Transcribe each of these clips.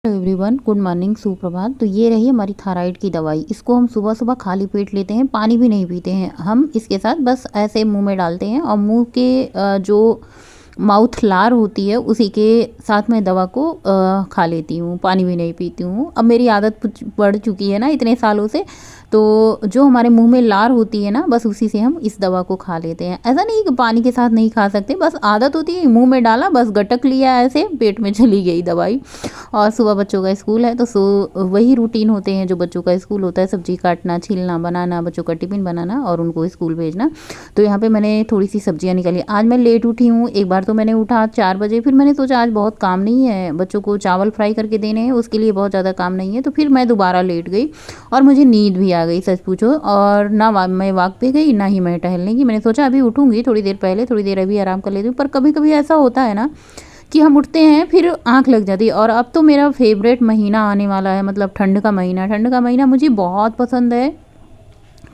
Hello everyone, good morning, सुप्रभात। तो ये रही हमारी थायराइड की दवाई। इसको हम सुबह सुबह खाली पेट लेते हैं, पानी भी नहीं पीते हैं। हम इसके साथ बस ऐसे मुंह में डालते हैं और मुंह के जो माउथ लार होती है उसी के साथ मैं दवा को खा लेती हूँ, पानी भी नहीं पीती हूँ। अब मेरी आदत बढ़ चुकी है ना इतने सालों से, तो जो हमारे मुंह में लार होती है ना, बस उसी से हम इस दवा को खा लेते हैं। ऐसा नहीं कि पानी के साथ नहीं खा सकते, बस आदत होती है, मुंह में डाला, बस गटक लिया, ऐसे पेट में चली गई दवाई। और सुबह बच्चों का स्कूल है तो वही रूटीन होते हैं जो बच्चों का स्कूल होता है, सब्जी काटना, छीलना, बनाना, बच्चों का टिफिन बनाना और उनको स्कूल भेजना। तो यहाँ पे मैंने थोड़ी सी सब्जियाँ निकाली। आज मैं लेट उठी हूँ। एक बार तो मैंने उठा 4 बजे, फिर मैंने सोचा आज बहुत काम नहीं है, बच्चों को चावल फ्राई करके देने हैं, उसके लिए बहुत ज़्यादा काम नहीं है। तो फिर मैं दोबारा लेट गई और मुझे नींद भी आ गई, सच पूछो। और ना मैं वॉक पे गई ना ही मैं टहलने की। मैंने सोचा अभी उठूँगी, थोड़ी देर पहले, थोड़ी देर अभी आराम कर लेती हूँ। पर कभी कभी ऐसा होता है ना कि हम उठते हैं फिर आंख लग जाती है। और अब तो मेरा फेवरेट महीना आने वाला है, मतलब ठंड का महीना। ठंड का महीना मुझे बहुत पसंद है।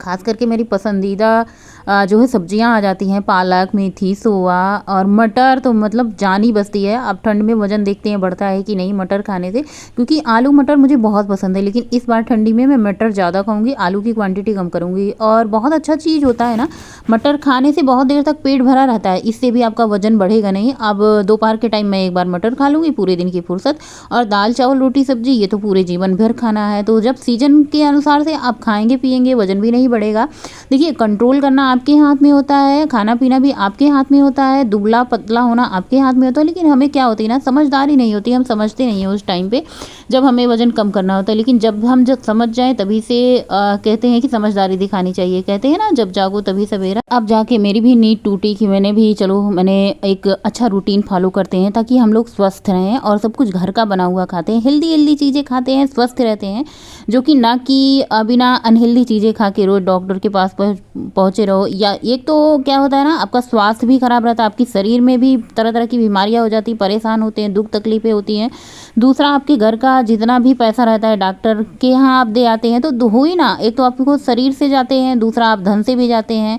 खास करके मेरी पसंदीदा जो है सब्जियां आ जाती हैं, पालक, मेथी, सोआ और मटर। तो मतलब जान ही बसती है। अब ठंड में वजन देखते हैं बढ़ता है कि नहीं मटर खाने से, क्योंकि आलू मटर मुझे बहुत पसंद है। लेकिन इस बार ठंडी में मैं मटर ज़्यादा खाऊंगी, आलू की क्वांटिटी कम करूंगी। और बहुत अच्छा चीज़ होता है ना, मटर खाने से बहुत देर तक पेट भरा रहता है, इससे भी आपका वजन बढ़ेगा नहीं। अब दोपहर के टाइम मैं एक बार मटर खा लूँगी, पूरे दिन की फुर्सत। और दाल चावल रोटी सब्जी ये तो पूरे जीवन भर खाना है। तो जब सीजन के अनुसार से आप खाएंगे पिएंगे, वजन भी नहीं बढ़ेगा। देखिए, कंट्रोल करना आपके हाथ में होता है, खाना पीना भी आपके हाथ में होता है, दुबला पतला होना आपके हाथ में होता है। लेकिन हमें क्या होती है ना, समझदारी नहीं होती, हम समझते नहीं हैं उस टाइम पे जब हमें वजन कम करना होता है। लेकिन जब समझ जाए तभी से कहते हैं कि समझदारी दिखानी चाहिए। कहते हैं ना, जब जागो तभी सवेरा। अब जाके मेरी भी नींद टूटी कि मैंने एक अच्छा रूटीन फॉलो करते हैं ताकि हम लोग स्वस्थ रहें और सब कुछ घर का बना हुआ खाते हैं, हेल्दी हेल्दी चीज़ें खाते हैं, स्वस्थ रहते हैं। जो कि ना कि बिना अनहेल्दी चीज़ें खा के रोज़ डॉक्टर के पास पहुँचे रहो। या एक तो क्या होता है ना, आपका स्वास्थ्य भी खराब रहता है, आपकी शरीर में भी तरह तरह की बीमारियां हो जाती, परेशान होते हैं, दुख तकलीफें होती हैं। दूसरा, आपके घर का जितना भी पैसा रहता है डॉक्टर के यहाँ आप दे आते हैं, तो हो ही ना, एक तो आपको शरीर से जाते हैं, दूसरा आप धन से भी जाते हैं।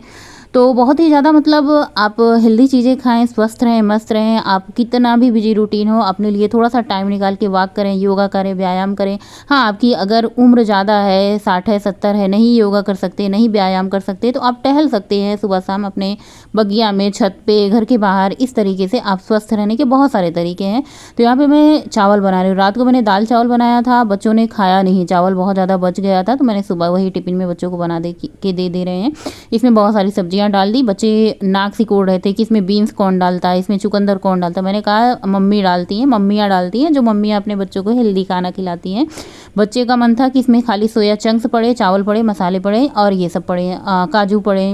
तो बहुत ही ज़्यादा मतलब आप हेल्दी चीज़ें खाएं, स्वस्थ रहें, मस्त रहें। आप कितना भी बिजी रूटीन हो, अपने लिए थोड़ा सा टाइम निकाल के वॉक करें, योगा करें, व्यायाम करें। हाँ, आपकी अगर उम्र ज़्यादा है, 60 है, 70 है, नहीं योगा कर सकते, नहीं व्यायाम कर सकते, तो आप टहल सकते हैं सुबह शाम अपने बगिया में, छत पे, घर के बाहर। इस तरीके से आप स्वस्थ रहने के बहुत सारे तरीके हैं। तो यहाँ पे मैं चावल बना रही हूँ। रात को मैंने दाल चावल बनाया था, बच्चों ने खाया नहीं, चावल बहुत ज़्यादा बच गया था, तो मैंने सुबह वही टिफिन में बच्चों को बना दे रहे हैं। इसमें बहुत सारी सब्जियां डाल दी। बच्चे नाक सिकोड़ रहे थे कि इसमें बीन्स कौन डालता है, इसमें चुकंदर कौन डालता है। मैंने कहा मम्मी डालती हैं, मम्मियाँ डालती हैं, जो मम्मियाँ अपने बच्चों को हेल्दी खाना खिलाती हैं। बच्चे का मन था कि इसमें खाली सोया चंक्स पड़े, चावल पड़े, मसाले पड़े और ये सब पड़े, काजू पड़े,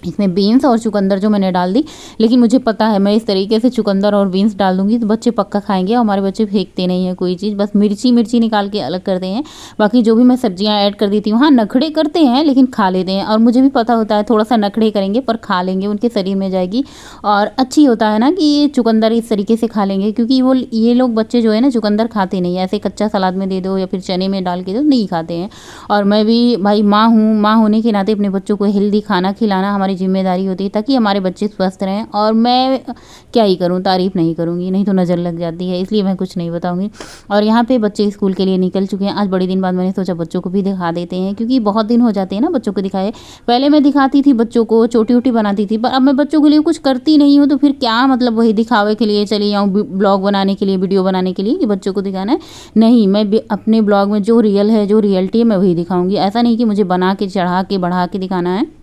इसमें बीन्स और चुकंदर जो मैंने डाल दी। लेकिन मुझे पता है मैं इस तरीके से चुकंदर और बीन्स डाल दूंगी तो बच्चे पक्का खाएंगे। और हमारे बच्चे फेंकते नहीं हैं कोई चीज़, बस मिर्ची निकाल के अलग करते हैं। बाकी जो भी मैं सब्जियां ऐड कर देती हूँ, हाँ नखड़े करते हैं लेकिन खा लेते हैं। और मुझे भी पता होता है थोड़ा सा नखड़े करेंगे पर खा लेंगे, उनके शरीर में जाएगी। और अच्छी होता है ना कि ये चुकंदर इस तरीके से खा लेंगे, क्योंकि ये लोग बच्चे जो है ना चुकंदर खाते नहीं, ऐसे कच्चा सलाद में दे दो या फिर चने में डाल के दो, नहीं खाते हैं। और मैं भी भाई माँ हूँ, माँ होने के नाते अपने बच्चों को हेल्दी खाना खिलाना हमारी जिम्मेदारी होती है ताकि हमारे बच्चे स्वस्थ रहें। और मैं क्या ही करूं, तारीफ नहीं करूंगी, नहीं तो नज़र लग जाती है, इसलिए मैं कुछ नहीं बताऊंगी। और यहाँ पे बच्चे स्कूल के लिए निकल चुके हैं। आज बड़े दिन बाद मैंने सोचा बच्चों को भी दिखा देते हैं, क्योंकि बहुत दिन हो जाते हैं ना बच्चों को दिखाए। पहले मैं दिखाती थी बच्चों को, छोटी छोटी बनाती थी, पर अब मैं बच्चों के लिए कुछ करती नहीं हूँ। तो फिर क्या मतलब, वही दिखावे के लिए चली जाऊँ, ब्लॉग बनाने के लिए, वीडियो बनाने के लिए कि बच्चों को दिखाना है। नहीं, मैं अपने ब्लॉग में जो रियल है, जो रियलिटी है, मैं वही दिखाऊंगी। ऐसा नहीं कि मुझे बना के चढ़ा के बढ़ा के दिखाना है।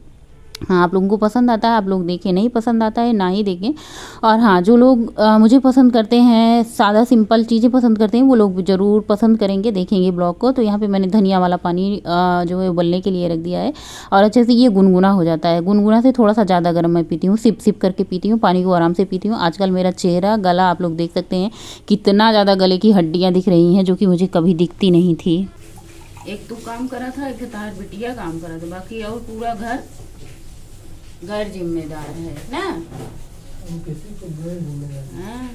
हाँ, आप लोगों को पसंद आता है आप लोग देखें, नहीं पसंद आता है ना ही देखें। और हाँ, जो लोग मुझे पसंद करते हैं, सादा सिंपल चीज़ें पसंद करते हैं, वो लोग ज़रूर पसंद करेंगे, देखेंगे ब्लॉग को। तो यहाँ पे मैंने धनिया वाला पानी जो है उबलने के लिए रख दिया है और अच्छे से ये गुनगुना हो जाता है। गुनगुना से थोड़ा सा ज़्यादा गर्म मैं पीती हूँ, सिप सिप करके पीती हूँ, पानी को आराम से पीती हूँ। आजकल मेरा चेहरा, गला आप लोग देख सकते हैं कितना ज़्यादा गले की हड्डियाँ दिख रही हैं, जो कि मुझे कभी दिखती नहीं थी। एक तो काम करा था, एक तार बिटिया काम करा था, बाकी और पूरा घर जिम्मेदार है ना। हाँ,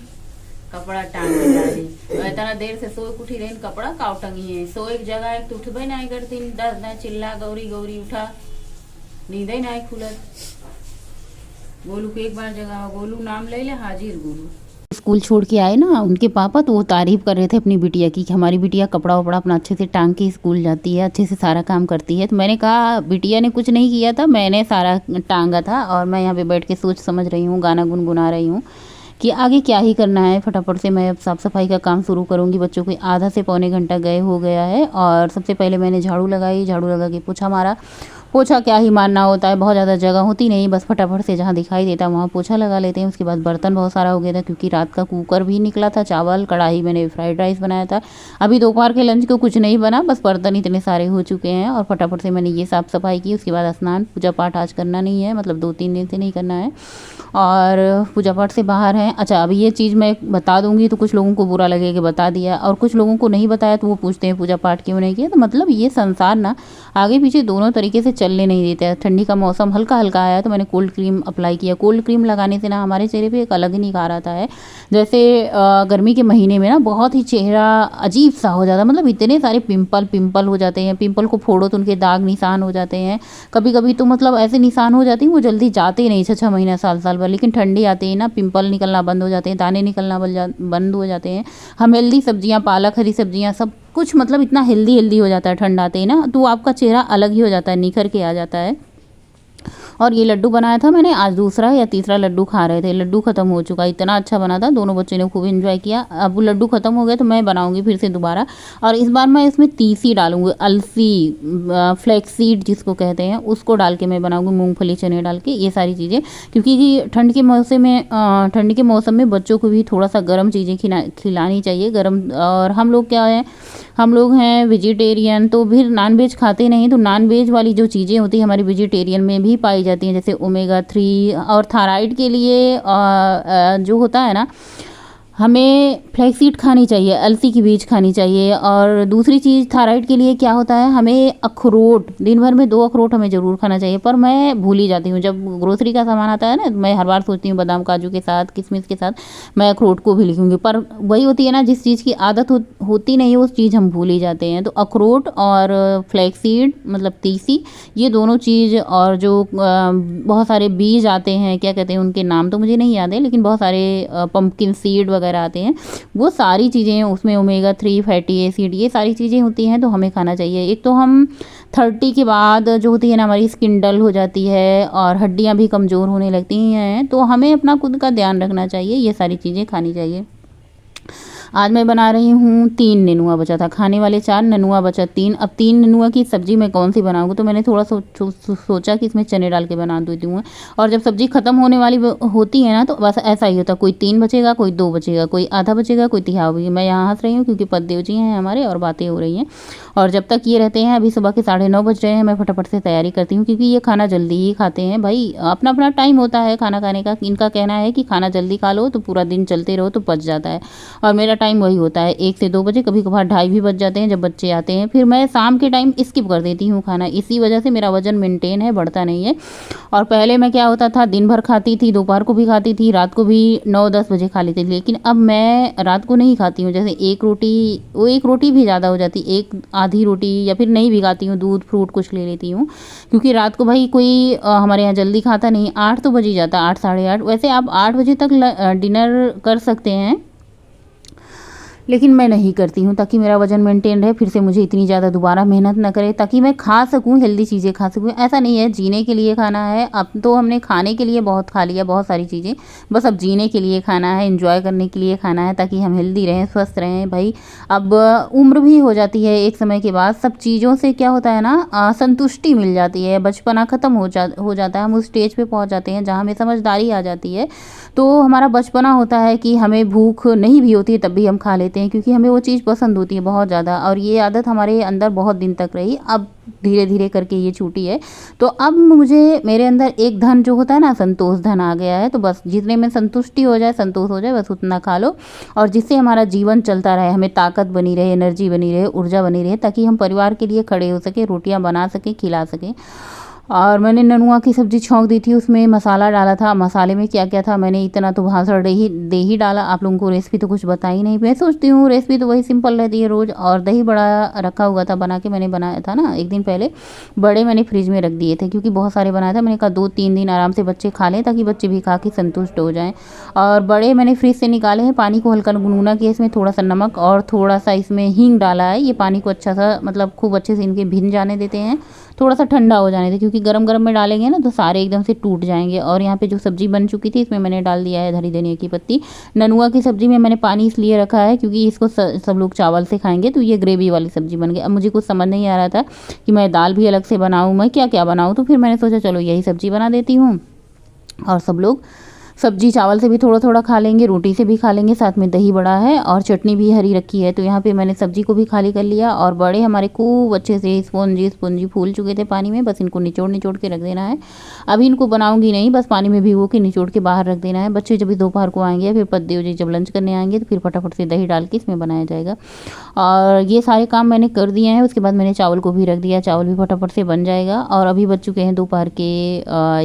कपड़ा टांग के डाली, इतना देर से सोए उठी रही, कपड़ा काव टंगी है। सो एक जगह एक तो उठबे नहीं करती, 10 दिन चिल्ला गौरी गौरी उठा, नींद ही नहीं खुलत। गोलू के एक बार जगह, गोलू नाम ले ले, हाजिर गोलू। स्कूल छोड़ के आए ना उनके पापा, तो वो तारीफ़ कर रहे थे अपनी बिटिया की कि हमारी बिटिया कपड़ा वपड़ा अपना अच्छे से टांग के स्कूल जाती है, अच्छे से सारा काम करती है। तो मैंने कहा बिटिया ने कुछ नहीं किया था, मैंने सारा टांगा था और मैं यहाँ पे बैठ के सोच समझ रही हूँ, गाना गुनगुना रही हूँ कि आगे क्या ही करना है। फटाफट से मैं अब साफ़ सफाई का काम शुरू करूँगी। बच्चों को आधा से पौने घंटा गए हो गया है और सबसे पहले मैंने झाड़ू लगाई, झाड़ू लगा के पोछा मारा। पोछा क्या ही मारना होता है, बहुत ज़्यादा जगह होती नहीं, बस फटाफट से जहाँ दिखाई देता वहाँ पोछा लगा लेते हैं। उसके बाद बर्तन बहुत सारा हो गया था क्योंकि रात का कुकर भी निकला था, चावल कढ़ाई मैंने फ्राइड राइस बनाया था। अभी दोपहर के लंच को कुछ नहीं बना, बस बर्तन इतने सारे हो चुके हैं और फटाफट से मैंने ये साफ़ सफाई की। उसके बाद स्नान, पूजा पाठ आज करना नहीं है, मतलब 2-3 दिन से नहीं करना है और पूजा पाठ से बाहर हैं। अच्छा, अभी ये चीज़ मैं बता दूंगी तो कुछ लोगों को बुरा लगेगा कि बता दिया, और कुछ लोगों को नहीं बताया तो वो पूछते हैं पूजा पाठ क्यों नहीं किया। तो मतलब ये संसार ना आगे पीछे दोनों तरीके से चलने नहीं देते हैं। ठंडी का मौसम हल्का हल्का आया तो मैंने कोल्ड क्रीम अप्लाई किया। कोल्ड क्रीम लगाने से ना हमारे चेहरे पे एक अलग ही निखार आता है। जैसे गर्मी के महीने में ना बहुत ही चेहरा अजीब सा हो जाता है, मतलब इतने सारे पिंपल हो जाते हैं। पिंपल को फोड़ो तो उनके दाग निशान हो जाते हैं। कभी कभी तो मतलब ऐसे निशान हो जाते हैं वो जल्दी जाते ही नहीं, 6-6 महीना साल भर। लेकिन ठंडी आते ही ना पिंपल निकलना बंद हो जाते हैं, दाने निकलना बंद हो जाते हैं। हम हेल्दी सब्जियाँ, पालक, हरी सब्जियाँ, सब कुछ मतलब इतना हेल्दी हो जाता है ठंड आते ही ना, तो आपका चेहरा अलग ही हो जाता है, निखर के आ जाता है। और ये लड्डू बनाया था मैंने, आज दूसरा या तीसरा लड्डू खा रहे थे। लड्डू खत्म हो चुका, इतना अच्छा बना था, दोनों बच्चों ने खूब एंजॉय किया। अब वो लड्डू खत्म हो गया तो मैं बनाऊंगी फिर से दोबारा, और इस बार मैं इसमें तीसी डालूंगी, अलसी, फ्लैक्सीड जिसको कहते हैं उसको डाल के मैं बनाऊंगी, मूंगफली चने डाल के, ये सारी चीज़ें। क्योंकि ठंड के मौसम में बच्चों को भी थोड़ा सा गर्म चीज़ें खिलानी चाहिए, गर्म। और हम लोग क्या है, हम लोग हैं वेजिटेरियन, तो फिर नॉन वेज खाते नहीं, तो नॉन वेज वाली जो चीज़ें होती हैं हमारी वेजिटेरियन में भी पाई जाती हैं, जैसे ओमेगा 3। और थायराइड के लिए जो होता है ना, हमें फ्लैक्सीड खानी चाहिए, अलसी की बीज खानी चाहिए। और दूसरी चीज़ थायराइड के लिए क्या होता है, हमें अखरोट, दिन भर में 2 अखरोट हमें ज़रूर खाना चाहिए। पर मैं भूल ही जाती हूँ, जब ग्रोसरी का सामान आता है ना, मैं हर बार सोचती हूँ बादाम काजू के साथ, किशमिश के साथ मैं अखरोट को भी लिखूँगी, पर वही होती है ना, जिस चीज़ की आदत होती नहीं है उस चीज़ हम भूल ही जाते हैं। तो अखरोट और फ्लैक्सीड मतलब तीसी, ये दोनों चीज़, और जो बहुत सारे बीज आते हैं, क्या कहते हैं उनके नाम तो मुझे नहीं याद है, लेकिन बहुत सारे पम्पकिन सीड वगैरह आते हैं, वो सारी चीज़ें, उसमें ओमेगा 3 फैटी एसिड, ये सारी चीज़ें होती हैं, तो हमें खाना चाहिए। एक तो हम 30 के बाद जो होती है ना, हमारी स्किन डल हो जाती है और हड्डियां भी कमज़ोर होने लगती हैं, तो हमें अपना खुद का ध्यान रखना चाहिए, ये सारी चीज़ें खानी चाहिए। आज मैं बना रही हूँ 3 नेनुआ बचा था, खाने वाले 4, नेनुआ बचा 3। अब 3 नेनुआ की सब्ज़ी मैं कौन सी बनाऊँगी, तो मैंने थोड़ा सोचा कि इसमें चने डाल के बना देती हूँ। और जब सब्ज़ी ख़त्म होने वाली होती है ना, तो बस ऐसा ही होता है, कोई 3 बचेगा, कोई 2 बचेगा, कोई आधा बचेगा, कोई तिहाई होगी। मैं यहाँ हंस रही हूँ क्योंकि पतिदेव जी हैं हमारे और बातें हो रही हैं। और जब तक ये रहते हैं, अभी सुबह के 9:30 बज रहे हैं, मैं फटाफट से तैयारी करती हूँ क्योंकि ये खाना जल्दी ही खाते हैं भाई, अपना अपना टाइम होता है खाना खाने का। इनका कहना है कि खाना जल्दी खा लो तो पूरा दिन चलते रहो तो पच जाता है, और मेरा टाइम वही होता है 1 से 2 बजे, कभी कभार 2:30 भी बज जाते हैं जब बच्चे आते हैं। फिर मैं शाम के टाइम स्किप कर देती हूँ खाना, इसी वजह से मेरा वजन मेंटेन है, बढ़ता नहीं है। और पहले मैं क्या होता था, दिन भर खाती थी, दोपहर को भी खाती थी, रात को भी 9-10 बजे खा लेती थी। लेकिन अब मैं रात को नहीं खाती हूँ, जैसे एक रोटी भी ज़्यादा हो जाती, एक आधी रोटी, या फिर नहीं भी खाती हूँ, दूध फ्रूट कुछ ले लेती हूँ। क्योंकि रात को भाई कोई हमारे यहाँ जल्दी खाता नहीं, 8 तो बज ही जाता, 8 साढ़े 8। वैसे आप 8 बजे तक डिनर कर सकते हैं, लेकिन मैं नहीं करती हूँ ताकि मेरा वजन मेंटेन रहे, फिर से मुझे इतनी ज़्यादा दोबारा मेहनत ना करे, ताकि मैं खा सकूँ, हेल्दी चीज़ें खा सकूँ। ऐसा नहीं है जीने के लिए खाना है, अब तो हमने खाने के लिए बहुत खा लिया, बहुत सारी चीज़ें, बस अब जीने के लिए खाना है, एंजॉय करने के लिए खाना है, ताकि हम हेल्दी रहें, स्वस्थ रहें भाई। अब उम्र भी हो जाती है एक समय के बाद, सब चीज़ों से क्या होता है ना, संतुष्टि मिल जाती है, बचपना ख़त्म हो जाता है। हम उस स्टेज पर पहुँच जाते हैं जहाँ हमें समझदारी आ जाती है। तो हमारा बचपना होता है कि हमें भूख नहीं भी होती है तब भी हम खा लेते हैं, क्योंकि हमें वो चीज़ पसंद होती है बहुत ज़्यादा, और ये आदत हमारे अंदर बहुत दिन तक रही। अब धीरे धीरे करके ये छूटी है, तो अब मुझे मेरे अंदर एक धन जो होता है ना, संतोष धन आ गया है। तो बस जितने में संतुष्टि हो जाए, संतोष हो जाए, बस उतना खा लो, और जिससे हमारा जीवन चलता रहे, हमें ताकत बनी रहे, एनर्जी बनी रहे, ऊर्जा बनी रहे, ताकि हम परिवार के लिए खड़े हो सके, रोटियां बना सकें, खिला सकें। और मैंने ननुआ की सब्ज़ी छौंक दी थी, उसमें मसाला डाला था। मसाले में क्या क्या था मैंने इतना तो भाषण दे ही डाला। आप लोगों को रेसिपी तो कुछ बता ही नहीं। मैं सोचती हूँ रेसिपी तो वही सिंपल रहती है रोज़। और दही बड़ा रखा हुआ था बना के, मैंने बनाया था ना एक दिन पहले। बड़े मैंने फ्रिज में रख दिए थे क्योंकि बहुत सारे बनाया था। मैंने कहा 2-3 दिन आराम से बच्चे खा लें, ताकि बच्चे भी खा के संतुष्ट हो जाएँ। और बड़े मैंने फ्रिज से निकाले हैं, पानी को हल्का गुनगुना किया, इसमें थोड़ा सा नमक और थोड़ा सा इसमें हींग डाला है। ये पानी को अच्छा सा मतलब खूब अच्छे से इनके भिन जाने देते हैं, थोड़ा सा ठंडा हो जाने दें, क्योंकि गरम गरम में डालेंगे ना तो सारे एकदम से टूट जाएंगे। और यहाँ पे जो सब्ज़ी बन चुकी थी इसमें मैंने डाल दिया है हरी धनिया की पत्ती। ननुआ की सब्ज़ी में मैंने पानी इसलिए रखा है क्योंकि इसको सब लोग चावल से खाएंगे, तो ये ग्रेवी वाली सब्ज़ी बन गई। अब मुझे कुछ समझ नहीं आ रहा था कि मैं दाल भी अलग से बनाऊँ, मैं क्या क्या बनाऊँ, तो फिर मैंने सोचा चलो यही सब्ज़ी बना देती हूँ। और सब लोग सब्जी चावल से भी थोड़ा थोड़ा खा लेंगे, रोटी से भी खा लेंगे, साथ में दही बड़ा है और चटनी भी हरी रखी है। तो यहाँ पे मैंने सब्जी को भी खाली कर लिया। और बड़े हमारे खूब अच्छे से स्पॉन्जी स्पॉन्जी फूल चुके थे पानी में, बस इनको निचोड़ निचोड़ के रख देना है। अभी इनको बनाऊंगी नहीं, बस पानी में भिगो के निचोड़ के बाहर रख देना है। बच्चे जब दोपहर को आएंगे, फिर पद्देव जी जब लंच करने आएंगे, तो फिर फटाफट से दही डाल के इसमें बनाया जाएगा। और ये सारे काम मैंने कर दिए हैं। उसके बाद मैंने चावल को भी रख दिया, चावल भी फटाफट से बन जाएगा। और अभी बज चुके हैं दोपहर के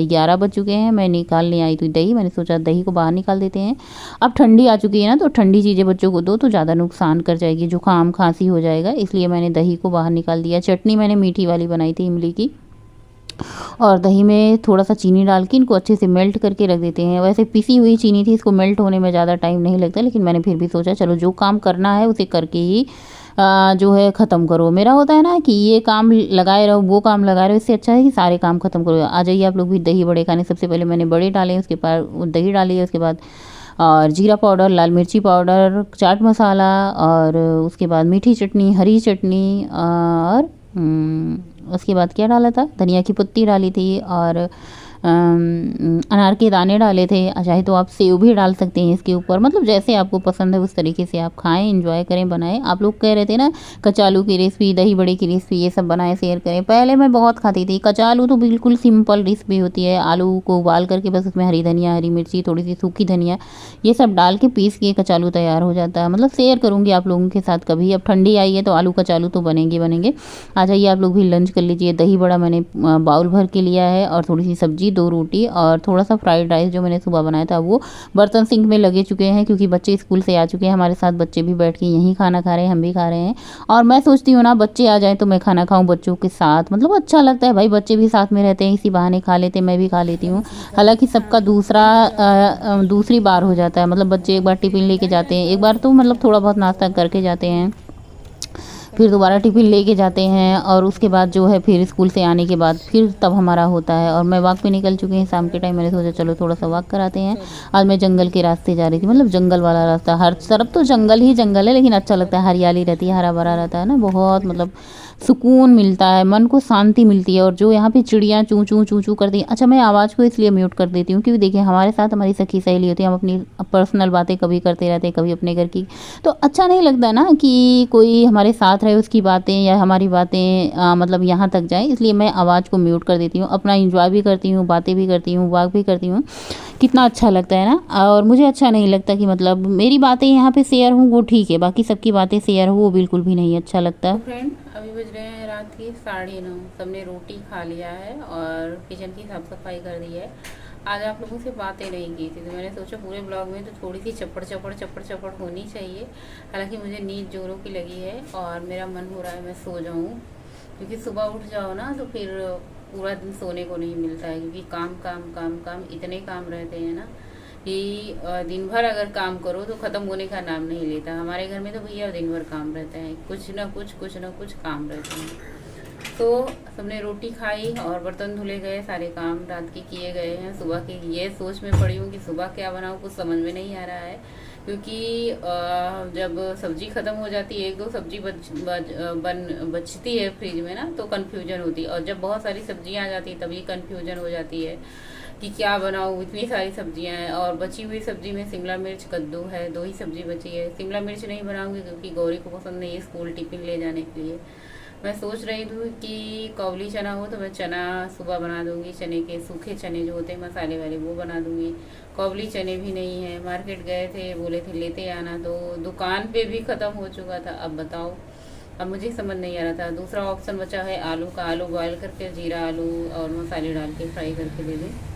11 बज चुके हैं। मैं निकालने आई थी दही, मैंने सोचा दही को बाहर निकाल देते हैं। अब ठंडी आ चुकी है ना, तो ठंडी चीज़ें बच्चों को दो तो ज़्यादा नुकसान कर जाएगी, जुकाम खांसी हो जाएगा, इसलिए मैंने दही को बाहर निकाल दिया। चटनी मैंने मीठी वाली बनाई थी इमली की। और दही में थोड़ा सा चीनी डाल के इनको अच्छे से मेल्ट करके रख देते हैं। वैसे पिसी हुई चीनी थी, इसको मेल्ट होने में ज़्यादा टाइम नहीं लगता, लेकिन मैंने फिर भी सोचा चलो जो काम करना है उसे करके ही जो है ख़त्म करो। मेरा होता है ना कि ये काम लगाए रहो वो काम लगाए रहो, इससे अच्छा है कि सारे काम ख़त्म करो। आ जाइए आप लोग भी दही बड़े खाने। सबसे पहले मैंने बड़े डाले, उसके बाद दही डाली है, उसके बाद और जीरा पाउडर, लाल मिर्ची पाउडर, चाट मसाला, और उसके बाद मीठी चटनी, हरी चटनी, और उसके बाद क्या डाला था, धनिया की पत्ती डाली थी, और अनार के दाने डाले थे। चाहे तो आप सेव भी डाल सकते हैं इसके ऊपर, मतलब जैसे आपको पसंद है उस तरीके से आप खाएं, एंजॉय करें, बनाएं। आप लोग कह रहे थे ना कचालू की रेसिपी, दही बड़े की रेसिपी, ये सब बनाएं, शेयर करें। पहले मैं बहुत खाती थी कचालू, तो बिल्कुल सिंपल रेसिपी होती है। आलू को उबाल करके बस उसमें हरी धनिया, हरी मिर्ची, थोड़ी सी सूखी धनिया, ये सब डाल के पीस के कचालू तैयार हो जाता है। मतलब शेयर करूँगी आप लोगों के साथ कभी। अब ठंडी आई है तो आलू कचालू तो बनेंगे बनेंगे। आ जाइए आप लोग भी लंच कर लीजिए। दही बड़ा मैंने बाउल भर के लिया है, और थोड़ी सी सब्जी, 2 रोटी, और थोड़ा सा फ्राइड राइस जो मैंने सुबह बनाया था वो बर्तन सिंक में लगे चुके हैं, क्योंकि बच्चे स्कूल से आ चुके हैं हमारे साथ। बच्चे भी बैठ के यहीं खाना खा रहे हैं, हम भी खा रहे हैं। और मैं सोचती हूँ ना बच्चे आ जाएँ तो मैं खाना खाऊँ बच्चों के साथ, मतलब अच्छा लगता है भाई, बच्चे भी साथ में रहते हैं, इसी बहाने खा लेते हैं, मैं भी खा लेती हूँ। हालांकि सबका दूसरी बार हो जाता है, मतलब बच्चे एक बार टिफिन लेके जाते हैं, एक बार तो मतलब थोड़ा बहुत नाश्ता करके जाते हैं, फिर दोबारा टिफ़िन लेके जाते हैं, और उसके बाद जो है फिर स्कूल से आने के बाद फिर तब हमारा होता है। और मैं वॉक पे निकल चुकी हूँ शाम के टाइम, मैंने सोचा चलो थोड़ा सा वॉक कराते हैं। आज मैं जंगल के रास्ते जा रही थी, मतलब जंगल वाला रास्ता, हर तरफ तो जंगल ही जंगल है, लेकिन अच्छा लगता है, हरियाली रहती है, हरा भरा रहता है ना, बहुत मतलब सुकून मिलता है, मन को शांति मिलती है। और जो यहाँ पे चिड़ियाँ चूँ चूँ चूँ चूँ करती हैं। अच्छा, मैं आवाज़ को इसलिए म्यूट कर देती हूँ क्योंकि देखिए हमारे साथ हमारी सखी सहेली होती है, हम अपनी पर्सनल बातें कभी करते रहते हैं, कभी अपने घर की, तो अच्छा नहीं लगता ना कि कोई हमारे साथ रहे, उसकी बातें या हमारी बातें मतलब यहाँ तक जाए, इसलिए मैं आवाज़ को म्यूट कर देती हूँ। अपना इंजॉय भी करती हूँ, बातें भी करती हूँ, वॉक भी करती हूँ। कितना अच्छा लगता है ना। और मुझे अच्छा नहीं लगता कि मतलब मेरी बातें यहाँ पे शेयर हूँ वो ठीक है, बाकी सबकी बातें शेयर हो वो बिल्कुल भी नहीं अच्छा लगता। फ्रेंड, अभी बज रहे हैं रात के 9:30। सबने रोटी खा लिया है और किचन की साफ सफाई कर दी है। आज आप लोगों से बातें नहीं की थी, तो मैंने सोचा पूरे ब्लॉग में तो थोड़ी सी चपड़ चपड़ चपड़ चपड़ होनी चाहिए। हालांकि मुझे नींद जोरों की लगी है और मेरा मन हो रहा है मैं सो जाऊं, क्योंकि सुबह उठ जाओ ना तो फिर पूरा दिन सोने को नहीं मिलता है, क्योंकि काम काम काम काम इतने काम रहते हैं ना कि दिन भर अगर काम करो तो ख़त्म होने का नाम नहीं लेता। हमारे घर में तो भैया दिन भर काम रहता है, कुछ ना कुछ काम रहते हैं। तो सबने रोटी खाई और बर्तन धुले गए, सारे काम रात के किए गए हैं। सुबह के ये सोच में पड़ी हूँ कि सुबह क्या बनाऊँ, कुछ समझ में नहीं आ रहा है, क्योंकि जब सब्जी ख़त्म हो जाती है, 1-2 सब्जी बचती है फ्रिज में ना, तो कन्फ्यूजन होती है। और जब बहुत सारी सब्जियाँ आ जाती है तभी कन्फ्यूजन हो जाती है कि क्या बनाऊँ, इतनी सारी सब्जियां हैं। और बची हुई सब्जी में शिमला मिर्च, कद्दू है, 2 ही सब्जी बची है। शिमला मिर्च नहीं बनाऊंगी क्योंकि गौरी को पसंद नहीं है स्कूल टिफिन ले जाने के लिए। मैं सोच रही थी कि काबुली चना हो तो मैं चना सुबह बना दूंगी, चने के सूखे चने जो होते हैं मसाले वाले वो बना दूंगी। काबुली चने भी नहीं है, मार्केट गए थे, बोले थे लेते आना, तो दुकान पे भी ख़त्म हो चुका था। अब बताओ अब मुझे समझ नहीं आ रहा था। दूसरा ऑप्शन बचा है आलू का, आलू बॉयल करके जीरा आलू और मसाले डाल के फ्राई करके दे दें।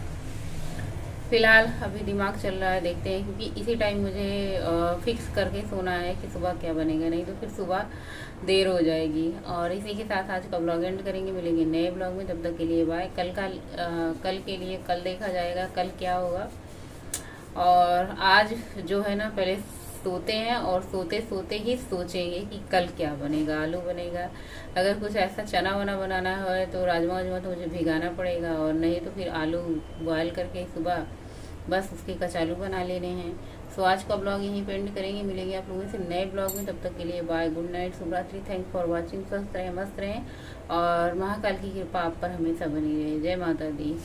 फिलहाल अभी दिमाग चल रहा है, देखते हैं, क्योंकि इसी टाइम मुझे फिक्स करके सोना है कि सुबह क्या बनेगा, नहीं तो फिर सुबह देर हो जाएगी। और इसी के साथ आज का ब्लॉग एंड करेंगे, मिलेंगे नए ब्लॉग में, तब तक के लिए बाय। कल के लिए कल देखा जाएगा कल क्या होगा। और आज जो है ना, पहले सोते हैं और सोते सोते ही सोचेंगे कि कल क्या बनेगा। आलू बनेगा, अगर कुछ ऐसा चना वना बनाना है तो राजमा वाजमा तो मुझे भिगाना पड़ेगा, और नहीं तो फिर आलू बॉयल करके सुबह बस उसके कचालू बना लेने हैं। सो आज का ब्लॉग यहीं पे एंड करेंगे, मिलेंगे आप लोगों से नए ब्लॉग में, तब तक के लिए बाय, गुड नाइट, शुभ रात्रि, थैंक्स फॉर वॉचिंग। स्वस्थ रहें, मस्त रहें और महाकाल की कृपा आप पर हमेशा बनी रहे। जय माता दी।